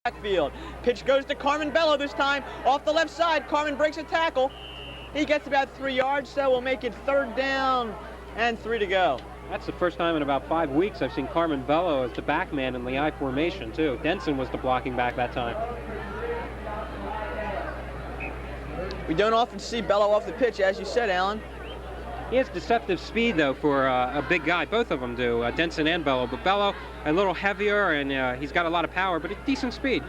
backfield. Pitch goes to Carmen Bello this time. Off the left side, Carmen breaks a tackle. He gets about 3 yards, so we'll make it 3rd down and 3 to go. That's the first time in about 5 weeks I've seen Carmen Bello as the back man in the I formation, too. Denson was the blocking back that time. We don't often see Bello off the pitch, as you said, Alan. He has deceptive speed, though, for a big guy. Both of them do, Denson and Bello. But Bello, a little heavier, and he's got a lot of power, but a decent speed.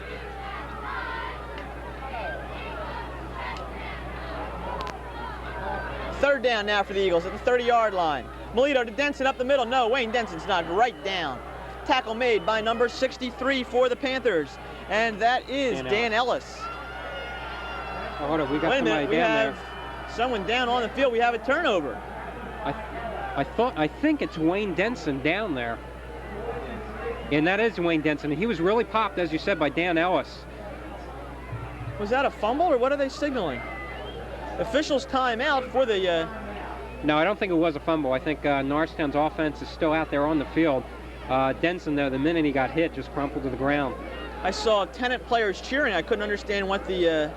Third down now for the Eagles at the 30-yard line. Melito to Denson up the middle. No, Wayne Denson's not. Right down. Tackle made by number 63 for the Panthers. And that is Dan Ellis. Oh, hold on, we got Wait a somebody minute, we down have there. someone down on the field. We have a turnover. I think it's Wayne Denson down there. And that is Wayne Denson. He was really popped, as you said, by Dan Ellis. Was that a fumble, or what are they signaling? Officials timeout for the... No, I don't think it was a fumble. I think Norristown's offense is still out there on the field. Denson, though, the minute he got hit, just crumpled to the ground. I saw Tennant players cheering. I couldn't understand what the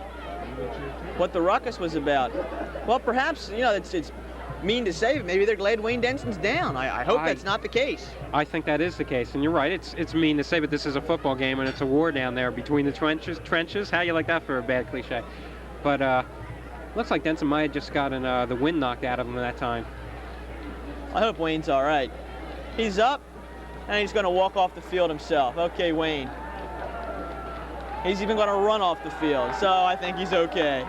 ruckus was about. Well, perhaps, you know, it's mean to say, maybe they're glad Wayne Denson's down. I hope that's not the case. I think that is the case, and you're right. It's mean to say, but this is a football game, and it's a war down there between the trenches. How you like that for a bad cliche? But looks like Denson might have just gotten the wind knocked out of him that time. I hope Wayne's all right. He's up, and he's going to walk off the field himself. Okay, Wayne. He's even going to run off the field, so I think he's okay.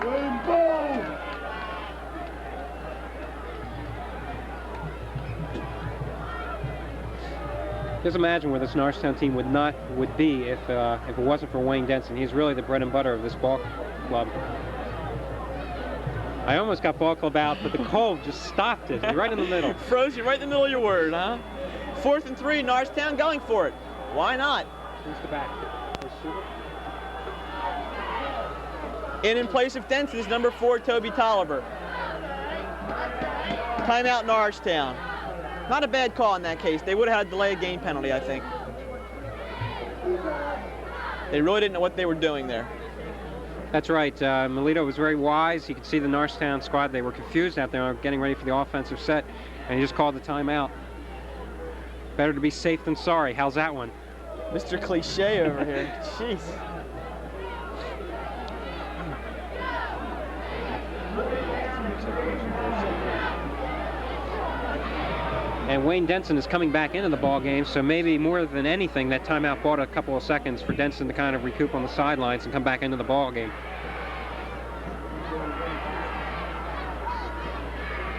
Just imagine where this Norristown team would be if it wasn't for Wayne Denson. He's really the bread and butter of this ball club. I almost got ball club out, but the cold just stopped it. Right in the middle. Froze you right in the middle of your word, huh? 4th and 3, Norristown going for it. Why not? Who's the back? In place of Denson is number 4, Toby Tolliver. Timeout, Norristown. Not a bad call in that case. They would have had a delay of game penalty, I think. They really didn't know what they were doing there. That's right. Melito was very wise. You could see the Norristown squad. They were confused out there, getting ready for the offensive set, and he just called the timeout. Better to be safe than sorry. How's that one? Mr. Cliche over here. Jeez. And Wayne Denson is coming back into the ball game, so maybe more than anything, that timeout bought a couple of seconds for Denson to kind of recoup on the sidelines and come back into the ball game.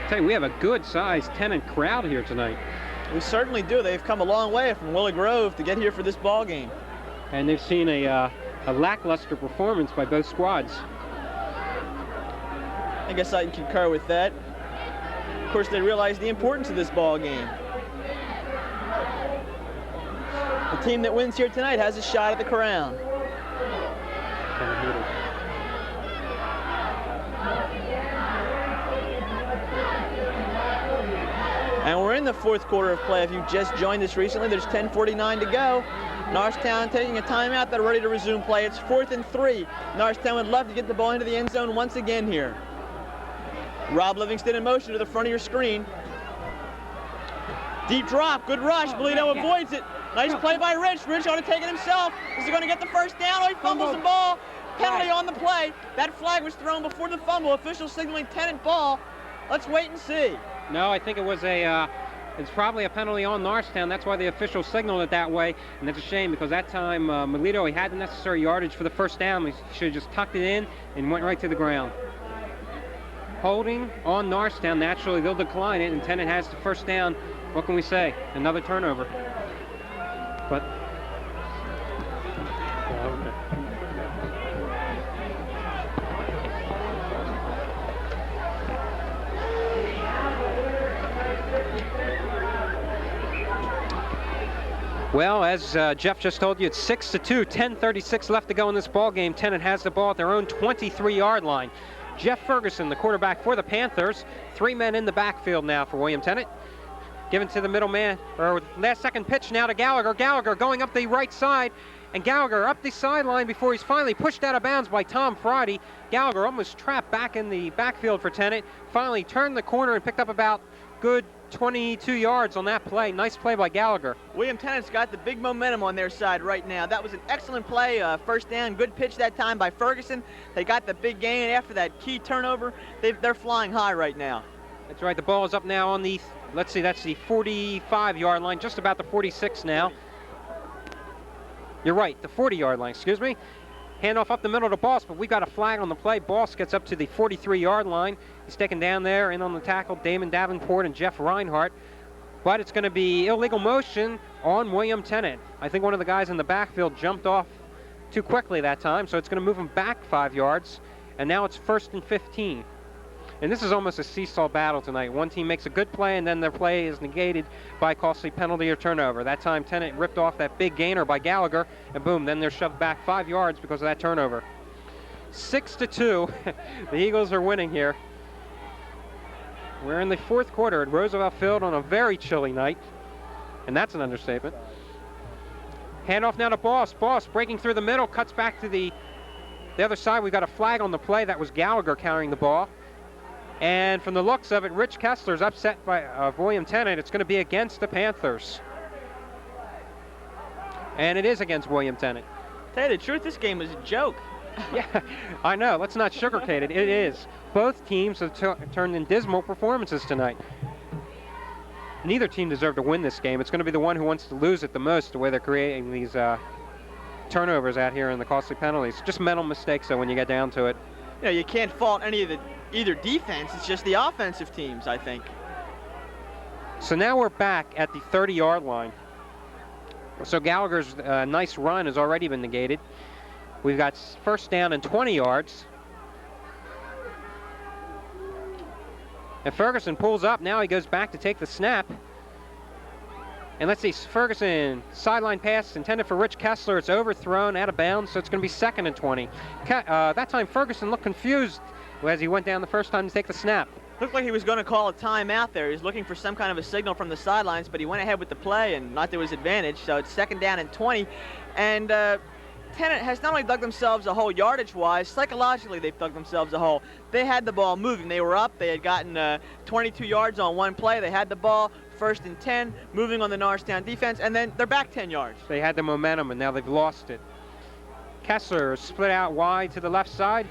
Tell you, we have a good-sized Tennant crowd here tonight. We certainly do. They've come a long way from Willow Grove to get here for this ball game. And they've seen a lackluster performance by both squads. I guess I can concur with that. Of course, they realize the importance of this ball game. The team that wins here tonight has a shot at the crown. And we're in the 4th quarter of play. If you just joined us recently, there's 10:49 to go. Norristown taking a timeout. They're ready to resume play. It's 4th and 3. Norristown would love to get the ball into the end zone once again here. Rob Livingston in motion to the front of your screen. Deep drop, good rush. Belito avoids it. Nice play by Rich. Rich ought to take it himself. Is he going to get the first down? Oh, he fumbles the ball. Penalty on the play. That flag was thrown before the fumble. Official signaling Tennant ball. Let's wait and see. No, I think it was it's probably a penalty on Norristown. That's why the official signaled it that way. And that's a shame because that time, Melito, he had the necessary yardage for the first down. He should have just tucked it in and went right to the ground. Holding on Norristown. Naturally, they'll decline it, and Tennant has the first down. What can we say? Another turnover. But well, as Jeff just told you, it's 6-2, 10:36 left to go in this ball game. Tennant has the ball at their own 23-yard line. Jeff Ferguson, the quarterback for the Panthers. 3 men in the backfield now for William Tennant. Given to the middle man, or last second pitch now to Gallagher. Gallagher going up the right side, and Gallagher up the sideline before he's finally pushed out of bounds by Tom Friday. Gallagher almost trapped back in the backfield for Tennant. Finally turned the corner and picked up about good 22 yards on that play. Nice play by Gallagher. William Tennant's got the big momentum on their side right now. That was an excellent play, first down, good pitch that time by Ferguson. They got the big gain after that key turnover. They're flying high right now. That's right, the ball is up now on the, let's see, that's the 45-yard line, just about the 46 now. You're right, the 40-yard line, excuse me. Handoff up the middle to Boss, but we got a flag on the play. Boss gets up to the 43-yard line. He's taken down there, in on the tackle, Damon Davenport and Jeff Reinhardt. But it's going to be illegal motion on William Tennant. I think one of the guys in the backfield jumped off too quickly that time, so it's going to move him back 5 yards. And now it's 1st and 15. And this is almost a seesaw battle tonight. One team makes a good play, and then their play is negated by a costly penalty or turnover. That time, Tennant ripped off that big gainer by Gallagher, and boom, then they're shoved back 5 yards because of that turnover. 6-2, the Eagles are winning here. We're in the 4th quarter at Roosevelt Field on a very chilly night, and that's an understatement. Handoff now to Boss. Boss breaking through the middle, cuts back to the other side. We got a flag on the play. That was Gallagher carrying the ball. And from the looks of it, Rich Kessler's upset by William Tennant. It's going to be against the Panthers. And it is against William Tennant. Tell you the truth, this game was a joke. Yeah, I know. Let's not sugarcoat it. It is. Both teams have turned in dismal performances tonight. Neither team deserved to win this game. It's going to be the one who wants to lose it the most, the way they're creating these turnovers out here and the costly penalties. Just mental mistakes, though, when you get down to it. You know, you can't fault either defense. It's just the offensive teams, I think. So now we're back at the 30-yard line. So Gallagher's nice run has already been negated. We've got first down and 20 yards. And Ferguson pulls up. Now he goes back to take the snap. And let's see, Ferguson, sideline pass intended for Rich Kessler. It's overthrown, out of bounds, so it's going to be 2nd and 20. That time Ferguson looked confused as he went down the first time to take the snap. Looked like he was going to call a timeout there. He was looking for some kind of a signal from the sidelines, but he went ahead with the play and not to his advantage. So it's 2nd down and 20. And Tennant has not only dug themselves a hole yardage-wise, psychologically they've dug themselves a hole. They had the ball moving. They were up. They had gotten 22 yards on one play. They had the ball, 1st and 10, moving on the Norristown defense, and then they're back 10 yards. They had the momentum, and now they've lost it. Kessler split out wide to the left side.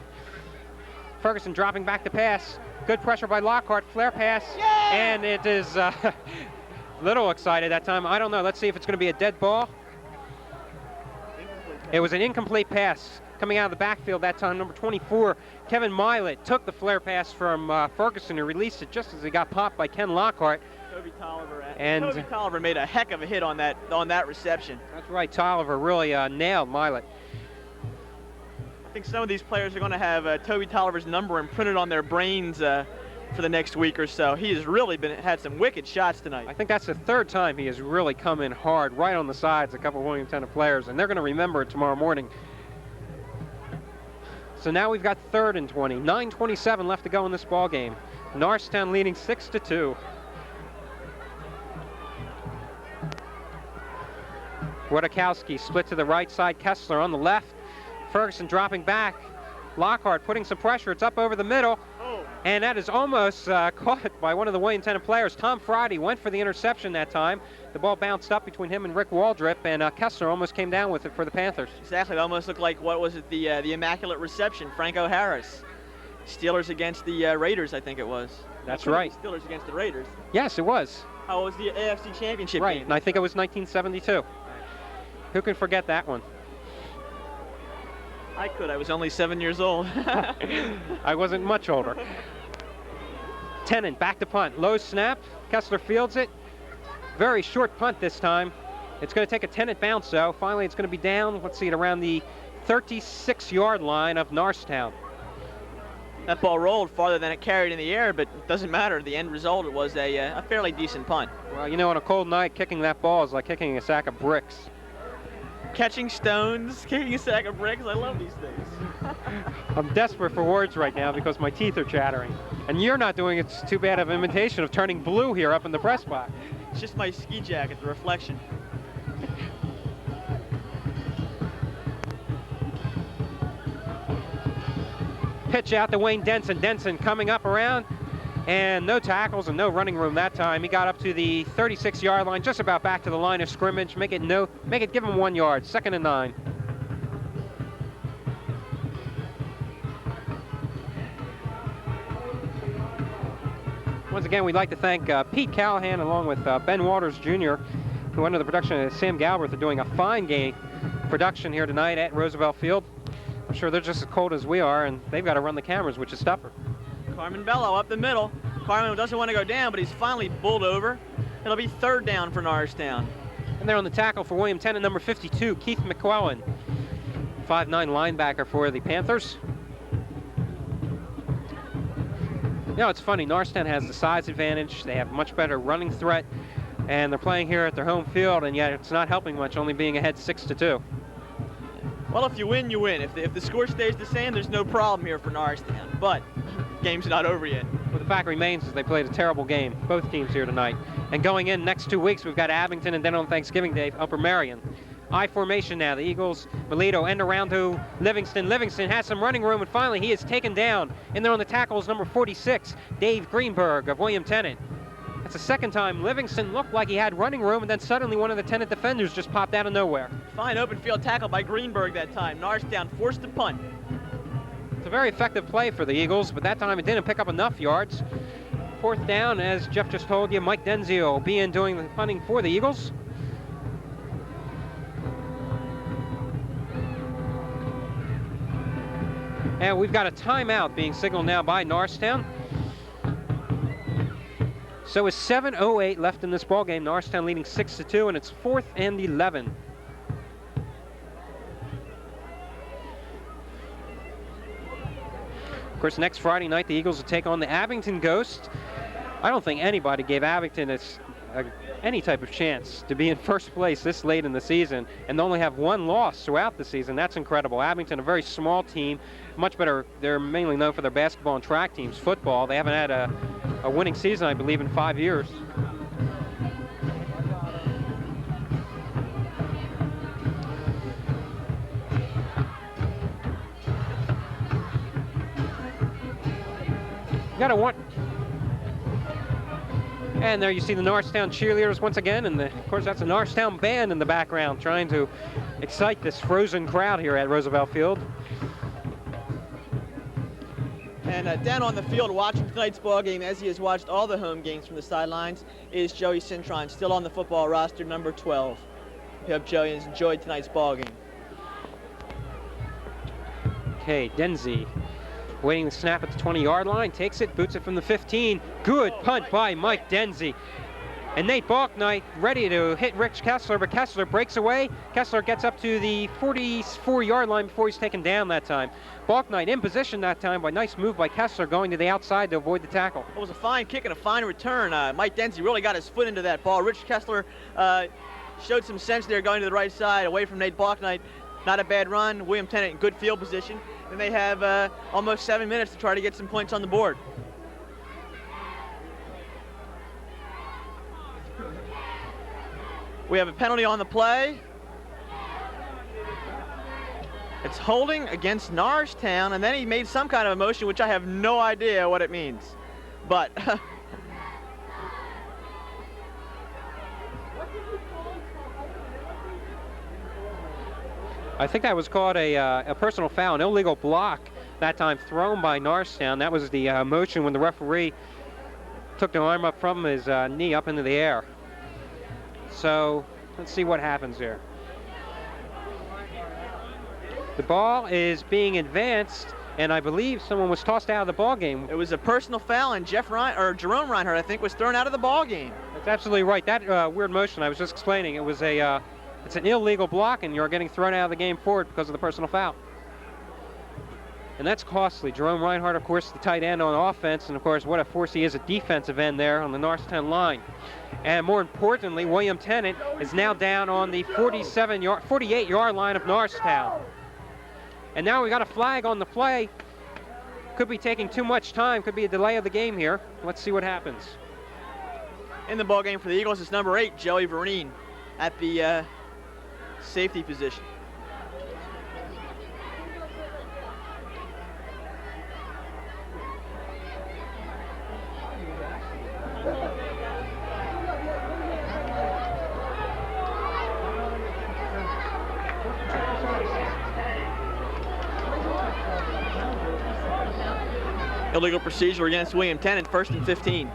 Ferguson dropping back to pass. Good pressure by Lockhart. Flare pass. Yeah! And it is a little excited that time. I don't know. Let's see if it's going to be a dead ball. It was an incomplete pass coming out of the backfield that time. Number 24, Kevin Milet, took the flare pass from Ferguson and released it just as it got popped by Ken Lockhart. Toby Tolliver made a heck of a hit on that reception. That's right. Tolliver really nailed Milet. I think some of these players are going to have Toby Tolliver's number imprinted on their brains for the next week or so. He has really had some wicked shots tonight. I think that's the 3rd time he has really come in hard, right on the sides, a couple of William Tennant players, and they're going to remember it tomorrow morning. So now we've got 3rd and 20. 9:27 left to go in this ball game. Norristown leading 6-2. Wodakowski split to the right side. Kessler on the left. Ferguson dropping back. Lockhart putting some pressure. It's up over the middle. Oh. And that is almost caught by one of the William Tennant players. Tom Friday went for the interception that time. The ball bounced up between him and Rick Waldrip, and Kessler almost came down with it for the Panthers. Exactly. It almost looked like, what was it, the Immaculate Reception, Franco Harris. Steelers against the Raiders, I think it was. That's right. Steelers against the Raiders. Yes, it was. Oh, it was the AFC Championship Right, game. and I think it was 1972. Who can forget that one? I could. I was only 7 years old. I wasn't much older. Tennant back to punt. Low snap. Kessler fields it. Very short punt this time. It's going to take a Tennant bounce, though. Finally, it's going to be down, let's see, at around the 36-yard line of Norristown. That ball rolled farther than it carried in the air, but it doesn't matter. The end result, it was a fairly decent punt. Well, you know, on a cold night, kicking that ball is like kicking a sack of bricks. Catching stones, kicking a sack of bricks. I love these things. I'm desperate for words right now because my teeth are chattering. And you're not doing it too bad of an imitation of turning blue here up in the press box. It's just my ski jacket, the reflection. pitch out to Wayne Denson. Denson coming up around, and no tackles and no running room that time. He got up to the 36-yard line, just about back to the line of scrimmage. Give him 1 yard. 2nd and 9. Once again, we'd like to thank Pete Callahan along with Ben Waters Jr., who under the production of Sam Galbraith are doing a fine game production here tonight at Roosevelt Field. I'm sure they're just as cold as we are, and they've got to run the cameras, which is tougher. Carmen Bello up the middle. Carmen doesn't want to go down, but he's finally bowled over. It'll be 3rd down for Norristown. And there on the tackle for William Tennant, number 52, Keith McClellan, 5'9" linebacker for the Panthers. You know, it's funny, Norristown has the size advantage. They have much better running threat, and they're playing here at their home field, and yet it's not helping much, only being ahead 6-2. Well, if you win, you win. If the score stays the same, there's no problem here for Norristown. But game's not over yet. Well, the fact remains is they played a terrible game, both teams here tonight. And going in next 2 weeks, we've got Abington, and then on Thanksgiving Day, Upper Marion. I formation now. The Eagles, Melito, end around to Livingston. Livingston has some running room, and finally he is taken down. In there on the tackles, number 46, Dave Greenberg of William Tennant. That's the 2nd time Livingston looked like he had running room, and then suddenly one of the Tennant defenders just popped out of nowhere. Fine open field tackle by Greenberg that time. Norristown forced to punt. It's a very effective play for the Eagles, but that time it didn't pick up enough yards. 4th down, as Jeff just told you, Mike Denzio will be in doing the punting for the Eagles. And we've got a timeout being signaled now by Norristown. So with 7:08 left in this ball game, Norristown leading 6-2, and it's 4th and 11. Of course, next Friday night, the Eagles will take on the Abington Ghost. I don't think anybody gave Abington any type of chance to be in first place this late in the season and only have 1 loss throughout the season. That's incredible. Abington, a very small team, much better. They're mainly known for their basketball and track teams. Football, they haven't had a winning season, I believe, in 5 years. Got a one. And there you see the Norristown cheerleaders once again, and of course that's a Norristown band in the background trying to excite this frozen crowd here at Roosevelt Field. And down on the field watching tonight's ball game, as he has watched all the home games from the sidelines, is Joey Cintron, still on the football roster, number 12. We hope Joey has enjoyed tonight's ball game. Okay, Denzi waiting the snap at the 20-yard line, takes it, boots it from the 15. Good punt by Mike Denzi. And Nate Balknight ready to hit Rich Kessler, but Kessler breaks away. Kessler gets up to the 44-yard line before he's taken down that time. Balknight in position that time by nice move by Kessler going to the outside to avoid the tackle. It was a fine kick and a fine return. Mike Denzi really got his foot into that ball. Rich Kessler showed some sense there going to the right side away from Nate Balknight. Not a bad run. William Tennant in good field position. And they have almost 7 minutes to try to get some points on the board. We have a penalty on the play. It's holding against Norristown, and then he made some kind of a motion, which I have no idea what it means. But I think that was called a personal foul, an illegal block that time thrown by Norristown. That was the motion when the referee took the arm up from his knee up into the air. So let's see what happens here. The ball is being advanced, and I believe someone was tossed out of the ball game. It was a personal foul, and Jerome Reinhardt, I think, was thrown out of the ball game. That's absolutely right. That weird motion I was just explaining, it was it's an illegal block, and you're getting thrown out of the game for it because of the personal foul. And that's costly. Jerome Reinhardt, of course, the tight end on offense, and of course, what a force he is at defensive end there on the Norristown line. And more importantly, William Tennant is now down on the 48-yard line of Norristown. And now we got a flag on the play. Could be taking too much time. Could be a delay of the game here. Let's see what happens. In the ball game for the Eagles is number 8, Joey Vereen, at the safety position. Illegal procedure against William Tennant, 1st and 15.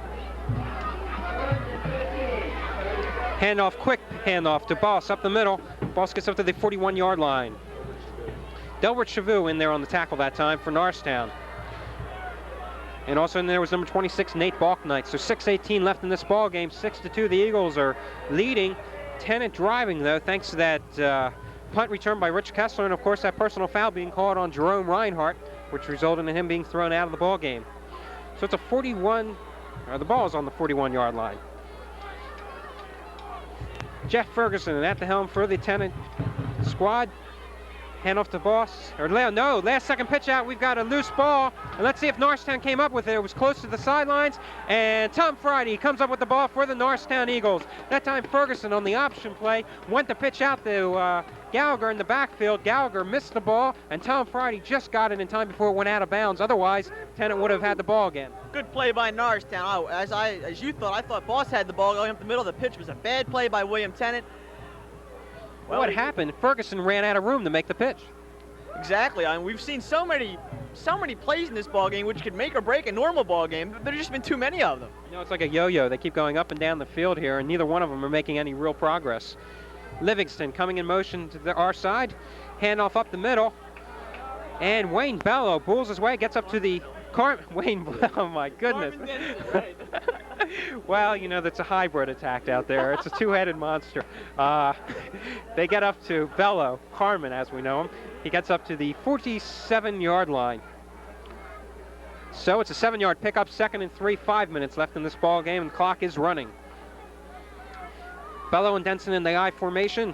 Handoff, quick handoff to Boss up the middle. Boss gets up to the 41-yard line. Delbert Chavou in there on the tackle that time for Norristown. And also in there was number 26, Nate Balknight. So 6:18 left in this ball game. 6-2, the Eagles are leading. Tennant driving, though, thanks to that punt return by Rich Kessler, and of course that personal foul being called on Jerome Reinhardt, which resulted in him being thrown out of the ball game. So it's a 41, the ball is on the 41-yard line. Jeff Ferguson at the helm for the Tennant squad. Hand off to Boss, or no, last second pitch out. We've got a loose ball, and let's see if Norristown came up with it. It was close to the sidelines, and Tom Friday comes up with the ball for the Norristown Eagles. That time Ferguson on the option play went to pitch out to Gallagher in the backfield. Gallagher missed the ball, and Tom Friday just got it in time before it went out of bounds. Otherwise, Tennant would have had the ball again. Good play by Norristown. Oh, as you thought, I thought Boss had the ball going up the middle of the pitch. It was a bad play by William Tennant. Well, what happened? Ferguson ran out of room to make the pitch. Exactly. I mean, we've seen so many plays in this ball game which could make or break a normal ball game. But there's just been too many of them. You know, it's like a yo-yo. They keep going up and down the field here, and neither one of them are making any real progress. Livingston coming in motion to our side. Handoff up the middle. And Wayne Bello pulls his way, gets up to the Wayne, oh my goodness. Well, you know, that's a hybrid attack out there. It's a two-headed monster. They get up to Bello, Carmen as we know him. He gets up to the 47-yard line. So it's a 7-yard pickup, 2nd and 3, 5 minutes left in this ball game, and the clock is running. Bello and Denson in the I formation.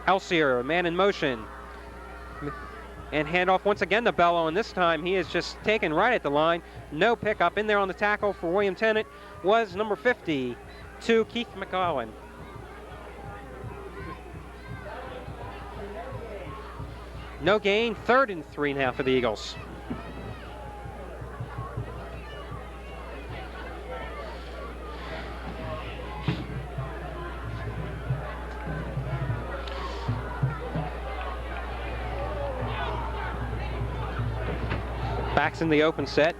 Elsier, a man in motion. And handoff once again to Bello, and this time he is just taken right at the line. No pickup. In there on the tackle for William Tennant was number 50, Keith McCollin. No gain, 3rd and 3 now for the Eagles. Backs in the open set.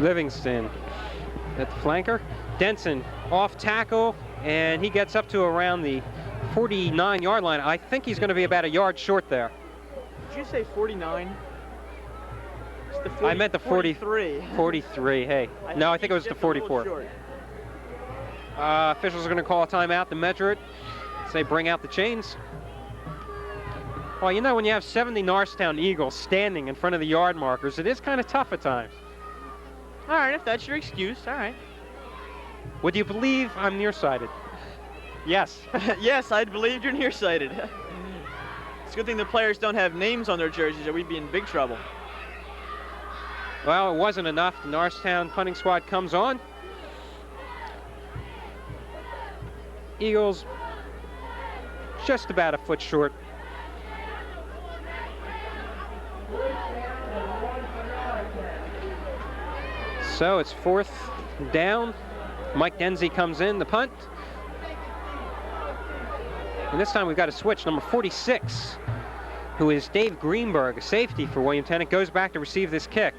Livingston at the flanker. Denson off tackle, and he gets up to around the 49-yard line. I think he's going to be about a yard short there. Did you say 49? It's the 40, I meant the 43. 43, hey. No, I think it was the 44. Officials are going to call a timeout to measure it. Say bring out the chains. Well, you know, when you have 70 Norristown Eagles standing in front of the yard markers, it is kind of tough at times. All right, if that's your excuse, all right. Would you believe I'm nearsighted? Yes. Yes, I'd believe you're nearsighted. It's a good thing the players don't have names on their jerseys, or we'd be in big trouble. Well, it wasn't enough. The Norristown punting squad comes on. Eagles just about a foot short. So it's 4th down. Mike Denzi comes in, the punt. And this time we've got a switch. Number 46, who is Dave Greenberg, a safety for William Tennant, goes back to receive this kick.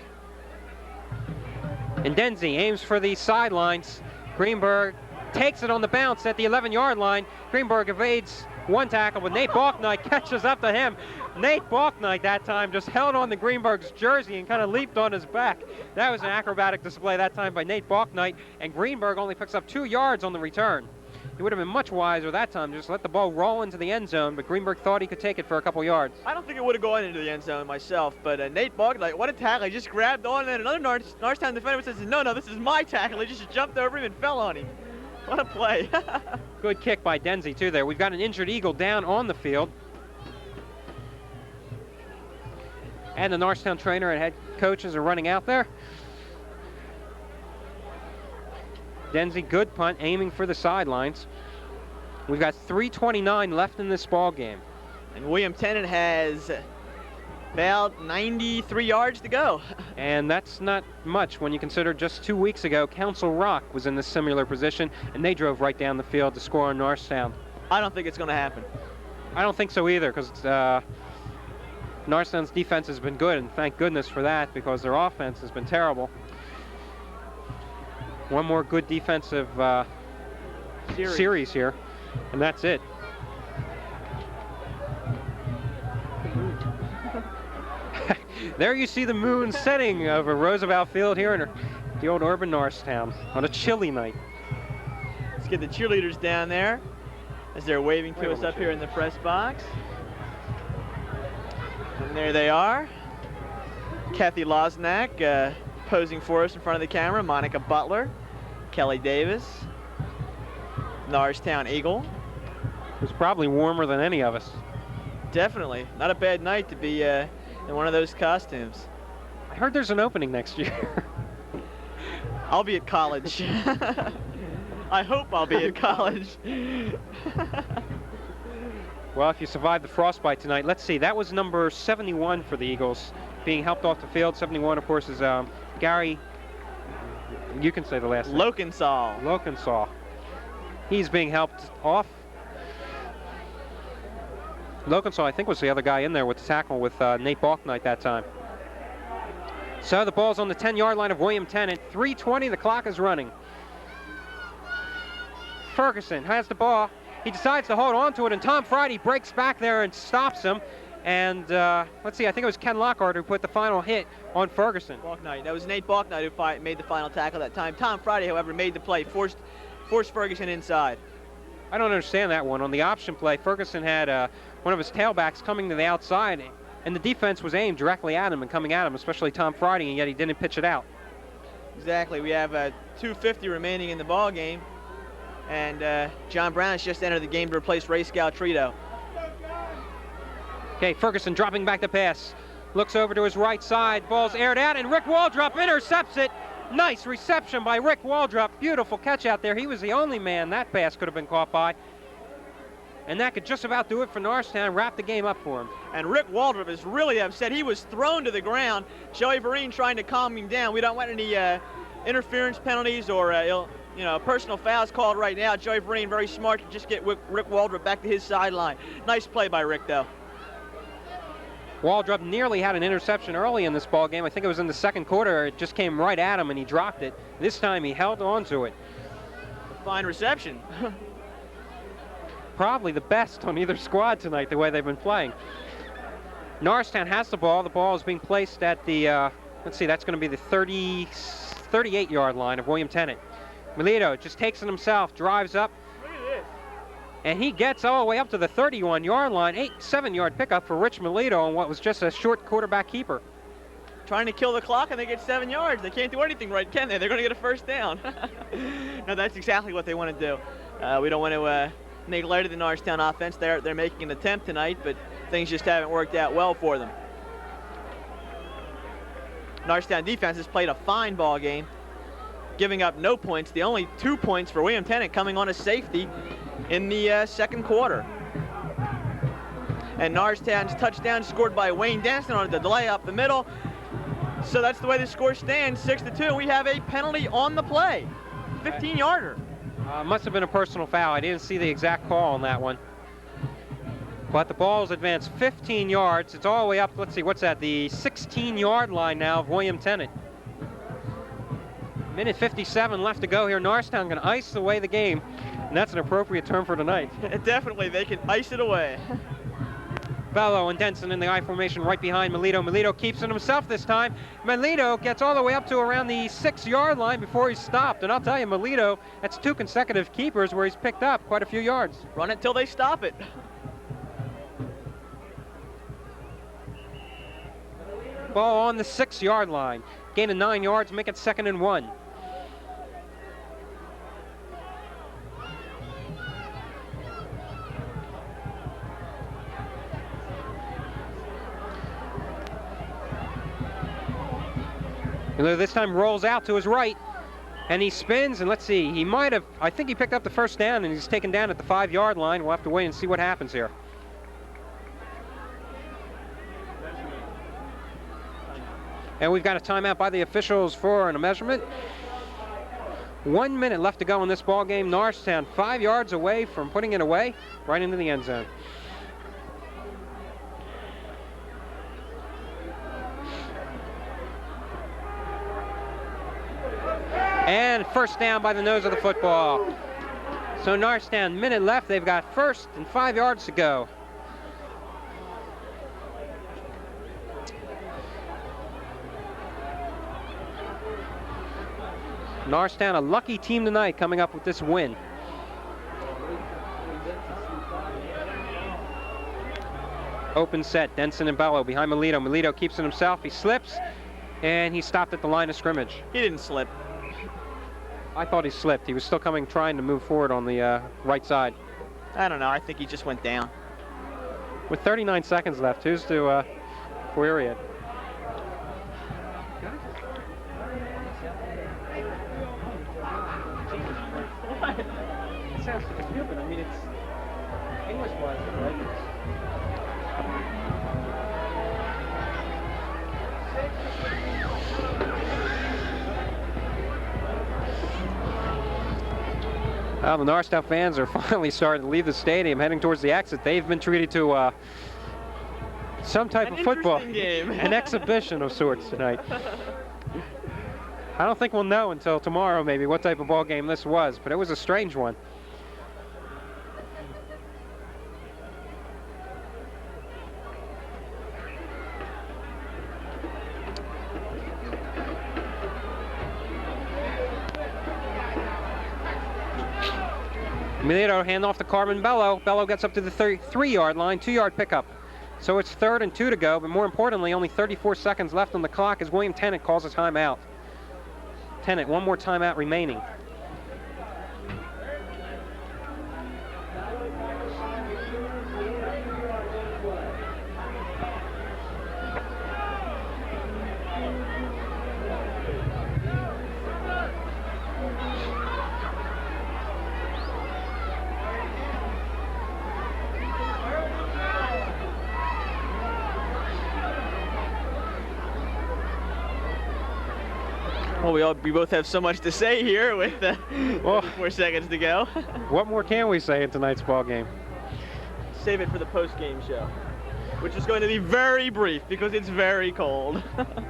And Denzi aims for the sidelines. Greenberg takes it on the bounce at the 11-yard line. Greenberg evades one tackle, but Nate Balknight catches up to him. Nate Balknight that time just held on to Greenberg's jersey and kind of leaped on his back. That was an acrobatic display that time by Nate Balknight, and Greenberg only picks up 2 yards on the return. He would have been much wiser that time, just let the ball roll into the end zone, but Greenberg thought he could take it for a couple yards. I don't think it would have gone into the end zone myself, but Nate Balknight, what a tackle. He just grabbed on, and another Norristown defender says, no, this is my tackle. He just jumped over him and fell on him. What a play. Good kick by Denzi, too, there. We've got an injured Eagle down on the field. And the Norristown trainer and head coaches are running out there. Denzi, good punt, aiming for the sidelines. We've got 3:29 left in this ball game. And William Tennant has about 93 yards to go. And that's not much when you consider just 2 weeks ago, Council Rock was in this similar position, and they drove right down the field to score on Norristown. I don't think it's going to happen. I don't think so either, because Norristown's defense has been good, and thank goodness for that, because their offense has been terrible. One more good defensive series here, and that's it. There you see the moon setting over Roosevelt Field here in the old urban Norristown on a chilly night. Let's get the cheerleaders down there as they're waving to us up here in the press box. And there they are. Kathy Losnack posing for us in front of the camera. Monica Butler, Kelly Davis, Norristown Eagle. It was probably warmer than any of us. Definitely. Not a bad night to be in one of those costumes. I heard there's an opening next year. I'll be at college. I hope I'll be at college. Well, if you survive the frostbite tonight, let's see. That was number 71 for the Eagles, being helped off the field. 71, of course, is Gary. You can say the last name. Lokensaw. He's being helped off. Lokensaw, I think, was the other guy in there with the tackle with Nate Balknight that time. So the ball's on the 10-yard line of William Tennant. 3:20, the clock is running. Ferguson has the ball. He decides to hold on to it, and Tom Friday breaks back there and stops him. And let's see, I think it was Ken Lockhart who put the final hit on Ferguson. Balknight. That was Nate Balknight who made the final tackle that time. Tom Friday, however, made the play, forced Ferguson inside. I don't understand that one. On the option play, Ferguson had one of his tailbacks coming to the outside, and the defense was aimed directly at him and coming at him, especially Tom Friday, and yet he didn't pitch it out. Exactly. We have 2:50 remaining in the ball game, and John Brown has just entered the game to replace Ray Scaltrito. Okay, Ferguson dropping back the pass. Looks over to his right side. Ball's aired out, and Rick Waldrop intercepts it. Nice reception by Rick Waldrop. Beautiful catch out there. He was the only man that pass could have been caught by. And that could just about do it for Norristown, wrap the game up for him. And Rick Waldrop is really upset. He was thrown to the ground. Joey Vereen trying to calm him down. We don't want any interference penalties or personal fouls called right now. Joey Vereen, very smart to just get Rick Waldrop back to his sideline. Nice play by Rick, though. Waldrop nearly had an interception early in this ball game. I think it was in the second quarter. It just came right at him, and he dropped it. This time he held on to it. A fine reception. Probably the best on either squad tonight, the way they've been playing. Norristown has the ball. The ball is being placed at the, let's see, that's going to be the 38-yard line of William Tennant. Melito just takes it himself, drives up. Look at this. And he gets all the way up to the 31-yard line. 7-yard pickup for Rich Melito on what was just a short quarterback keeper. Trying to kill the clock, and they get 7 yards. They can't do anything right, can they? They're going to get a first down. No, that's exactly what they want to do. We don't want to neglect the Norristown offense. They're making an attempt tonight, but things just haven't worked out well for them. Norristown defense has played a fine ball game, giving up no points. The only 2 points for William Tennant coming on a safety in the second quarter. And Norristown's touchdown scored by Wayne Danson on the delay up the middle. So that's the way the score stands, 6-2. We have a penalty on the play, 15-yarder. Must have been a personal foul. I didn't see the exact call on that one. But the ball's advanced 15 yards. It's all the way up, let's see, what's that? The 16-yard line now of William Tennant. Minute 57 left to go here. Norristown going to ice away the game, and that's an appropriate term for tonight. Definitely, they can ice it away. Bello and Denson in the I formation right behind Melito. Melito keeps it himself this time. Melito gets all the way up to around the 6-yard line before he's stopped. And I'll tell you, Melito, that's 2 consecutive keepers where he's picked up quite a few yards. Run it till they stop it. Ball on the 6-yard line. Gain of 9 yards, make it 2nd and 1. This time rolls out to his right, and he spins, and let's see, he might have, I think he picked up the first down, and he's taken down at the 5-yard line. We'll have to wait and see what happens here. And we've got a timeout by the officials for a measurement. 1 minute left to go in this ball game. Norristown 5 yards away from putting it away, right into the end zone. And first down by the nose of the football. So Norristown, minute left. They've got first and 5 yards to go. Norristown, a lucky team tonight coming up with this win. Open set, Denson and Bello behind Melito. Melito keeps it himself. He slips, and he stopped at the line of scrimmage. He didn't slip. I thought he slipped. He was still trying to move forward on the right side. I don't know. I think he just went down. With 39 seconds left, who's to query it? It sounds stupid. I mean, it's English-wise, right? Well, the Norristown fans are finally starting to leave the stadium, heading towards the exit. They've been treated to some type of football game. An exhibition of sorts tonight. I don't think we'll know until tomorrow maybe what type of ball game this was, but it was a strange one. Melito hand off to Carmen Bello. Bello gets up to the 33-yard line, 2-yard pickup. So it's 3rd and 2 to go, but more importantly, only 34 seconds left on the clock as William Tennant calls a timeout. Tennant, one more timeout remaining. Well, we both have so much to say here with 4 seconds to go. What more can we say in tonight's ball game? Save it for the post-game show, which is going to be very brief because it's very cold.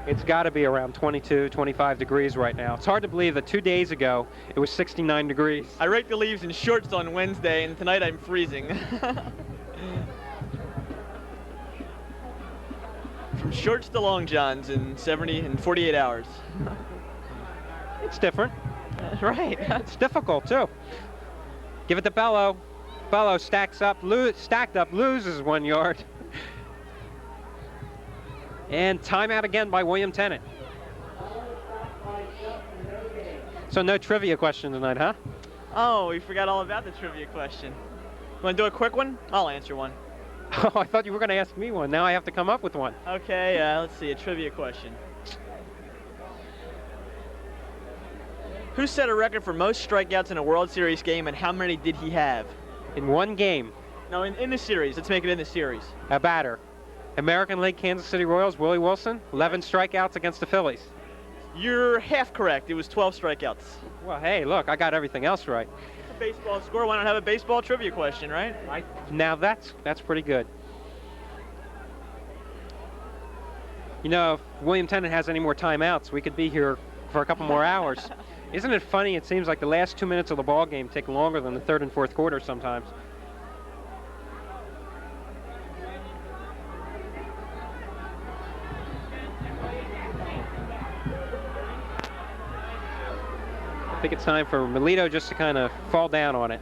It's got to be around 22, 25 degrees right now. It's hard to believe that 2 days ago it was 69 degrees. I raked the leaves in shorts on Wednesday, and tonight I'm freezing. From shorts to long johns in 48 hours. It's different. Right. It's difficult too. Give it to Bello. Bello stacked up, loses 1 yard. And timeout again by William Tennant. So no trivia question tonight, huh? Oh, we forgot all about the trivia question. You want to do a quick one? I'll answer one. Oh, I thought you were going to ask me one. Now I have to come up with one. Okay, let's see, a trivia question. Who set a record for most strikeouts in a World Series game, and how many did he have? In one game? No, in the series. Let's make it in the series. A batter. American League Kansas City Royals, Willie Wilson, 11 strikeouts against the Phillies. You're half correct. It was 12 strikeouts. Well, hey, look, I got everything else right. It's a baseball score. Why not have a baseball trivia question, right? Now that's pretty good. You know, if William Tennant has any more timeouts, we could be here for a couple more hours. Isn't it funny? It seems like the last 2 minutes of the ball game take longer than the 3rd and 4th quarter sometimes. I think it's time for Melito just to kind of fall down on it.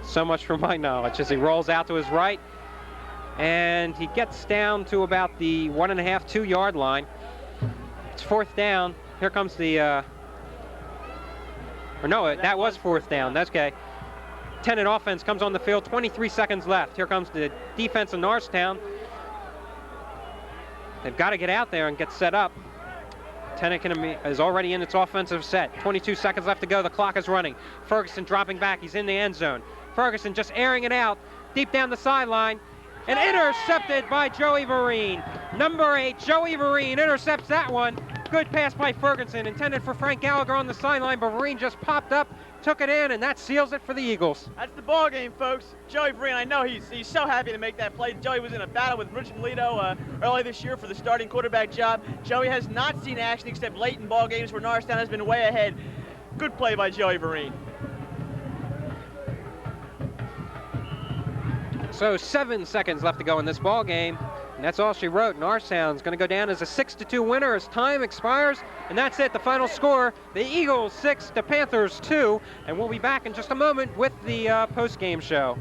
So much for my knowledge as he rolls out to his right. And he gets down to about the 1.5, 2-yard line. It's 4th down. Here comes the... that was 4th down. That's okay. Tennant offense comes on the field. 23 seconds left. Here comes the defense of Norristown. They've got to get out there and get set up. Tennant is already in its offensive set. 22 seconds left to go. The clock is running. Ferguson dropping back. He's in the end zone. Ferguson just airing it out deep down the sideline. And intercepted by Joey Vereen. Number 8, Joey Vereen intercepts that one. Good pass by Ferguson, intended for Frank Gallagher on the sideline, but Vereen just popped up, took it in, and that seals it for the Eagles. That's the ball game, folks. Joey Vereen, I know he's so happy to make that play. Joey was in a battle with Rich Melito early this year for the starting quarterback job. Joey has not seen action except late in ball games where Norristown has been way ahead. Good play by Joey Vereen. So 7 seconds left to go in this ball game, and that's all she wrote. Norristown's going to go down as a 6-2 winner as time expires, and that's it. The final score: the Eagles 6, the Panthers 2, and we'll be back in just a moment with the post-game show.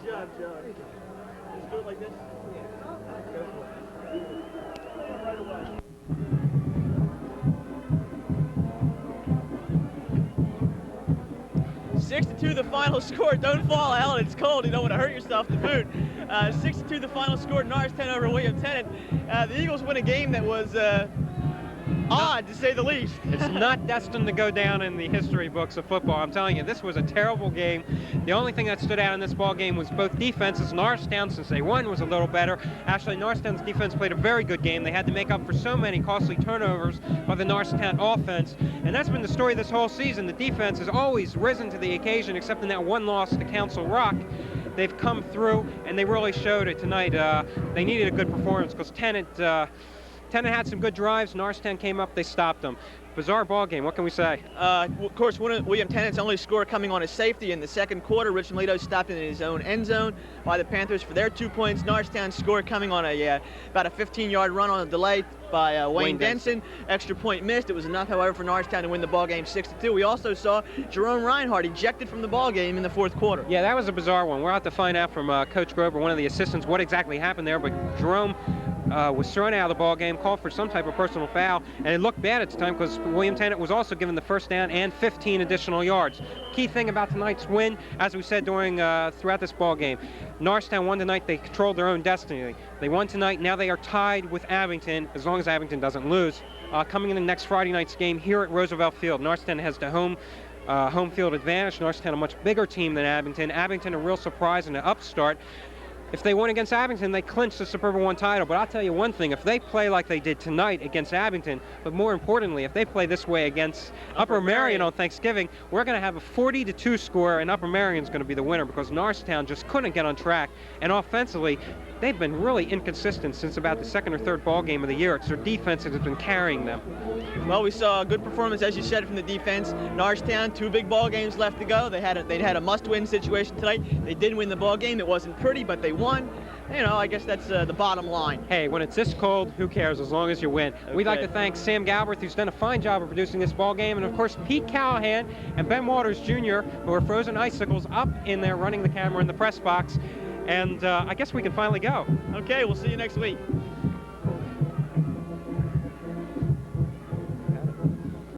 Good job, Joey. Let's do it like this. 6-2 the final score. Don't fall, Alan. It's cold. You don't want to hurt yourself to boot. 6-2 the final score. Norristown over William Tennant. The Eagles win a game that was odd, to say the least. It's not destined to go down in the history books of football. I'm telling you, this was a terrible game. The only thing that stood out in this ball game was both defenses. Norristown, since they won, was a little better. Actually, Norristown's defense played a very good game. They had to make up for so many costly turnovers by the Norristown offense, and that's been the story this whole season. The defense has always risen to the occasion, except in that one loss to Council Rock. They've come through, and they really showed it tonight. They needed a good performance because Tennant had some good drives. Norristown came up, they stopped them. Bizarre ball game. What can we say? Of course, one of William Tennant's only score coming on a safety in the second quarter. Rich Melito stopped in his own end zone by the Panthers for their 2 points. Norristown's score coming on about a 15-yard run on a delay by Wayne Denson. Extra point missed. It was enough, however, for Norristown to win the ball game 6-2. We also saw Jerome Reinhardt ejected from the ball game in the fourth quarter. Yeah, that was a bizarre one. We'll have to find out from Coach Grover, one of the assistants, what exactly happened there. But Jerome was thrown out of the ball game, called for some type of personal foul, and it looked bad at the time because William Tennant was also given the first down and 15 additional yards. Key thing about tonight's win, as we said throughout this ball game, Norristown won tonight. They controlled their own destiny. They won tonight. Now they are tied with Abington, as long as Abington doesn't lose. Coming in the next Friday night's game here at Roosevelt Field, Norristown has the home field advantage. Norristown a much bigger team than Abington. Abington a real surprise and an upstart. If they win against Abington, they clinch the Suburban 1 title. But I'll tell you one thing, if they play like they did tonight against Abington, but more importantly, if they play this way against Upper Marion on Thanksgiving, we're going to have a 40-2 score, and Upper Marion's going to be the winner because Norristown just couldn't get on track. And offensively, they've been really inconsistent since about the second or third ball game of the year. It's their defense that has been carrying them. Well, we saw a good performance, as you said, from the defense. Norristown, 2 big ball games left to go. They'd had a must-win situation tonight. They did win the ball game. It wasn't pretty, but they won. You know, I guess that's the bottom line. Hey, when it's this cold, who cares as long as you win? Okay. We'd like to thank Sam Galbraith, who's done a fine job of producing this ball game, and of course Pete Callahan and Ben Waters Jr., who are frozen icicles up in there running the camera in the press box. And I guess we can finally go. Okay, we'll see you next week.